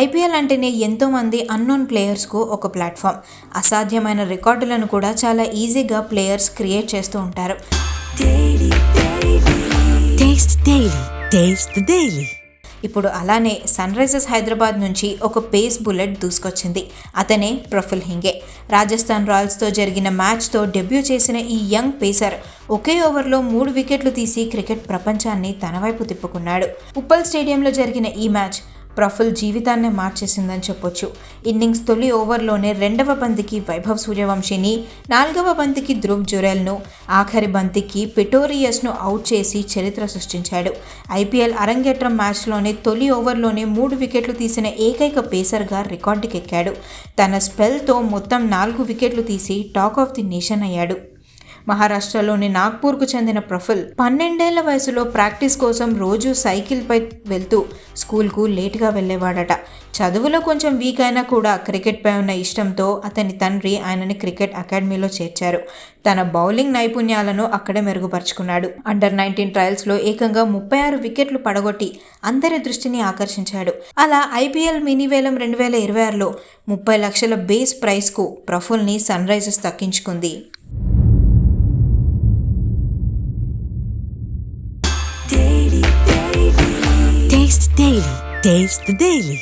IPL అంటేనే ఎంతోమంది unknown ప్లేయర్స్కు ఒక ప్లాట్ఫామ్. అసాధ్యమైన రికార్డులను కూడా చాలా ఈజీగా ప్లేయర్స్ క్రియేట్ చేస్తూ ఉంటారు. ఇప్పుడు అలానే సన్ రైజర్స్ హైదరాబాద్ నుంచి ఒక పేస్ బుల్లెట్ దూసుకొచ్చింది. అతనే ప్రఫుల్ హింగే. రాజస్థాన్ రాయల్స్తో జరిగిన మ్యాచ్తో డెబ్యూ చేసిన ఈ యంగ్ పేసర్ ఒకే ఓవర్లో 3 వికెట్లు తీసి క్రికెట్ ప్రపంచాన్ని తన వైపు తిప్పుకున్నాడు. ఉప్పల్ స్టేడియంలో జరిగిన ఈ మ్యాచ్ ప్రఫుల్ జీవితాన్నే మార్చేసిందని చెప్పొచ్చు. ఇన్నింగ్స్ తొలి ఓవర్లోనే 2వ బంతికి వైభవ్ సూర్యవంశీని, 4వ బంతికి ధ్రువ్ జురెల్ను, ఆఖరి బంతికి పిటోరియస్ను అవుట్ చేసి చరిత్ర సృష్టించాడు. ఐపీఎల్ అరంగేట్రం మ్యాచ్లోనే తొలి ఓవర్లోనే 3 వికెట్లు తీసిన ఏకైక పేసర్గా రికార్డుకెక్కాడు. తన స్పెల్తో మొత్తం 4 వికెట్లు తీసి టాక్ ఆఫ్ ది నేషన్ అయ్యాడు. మహారాష్ట్రలోని నాగ్పూర్కు చెందిన ప్రఫుల్ 12 ఏళ్ల వయసులో ప్రాక్టీస్ కోసం రోజు సైకిల్పై వెళ్తూ స్కూల్కు లేటుగా వెళ్లేవాడట. చదువులో కొంచెం వీక్ అయినా కూడా క్రికెట్పై ఉన్న ఇష్టంతో అతని తండ్రి ఆయనని క్రికెట్ అకాడమీలో చేర్చారు. తన బౌలింగ్ నైపుణ్యాలను అక్కడే మెరుగుపరుచుకున్నాడు. అండర్-19 ట్రయల్స్లో ఏకంగా 36 వికెట్లు పడగొట్టి అందరి దృష్టిని ఆకర్షించాడు. అలా ఐపీఎల్ మినీ వేలం 2026లో 30 లక్షల బేస్ ప్రైస్కు ప్రఫుల్ని సన్ రైజర్స్ దక్కించుకుంది. Taste the Daily.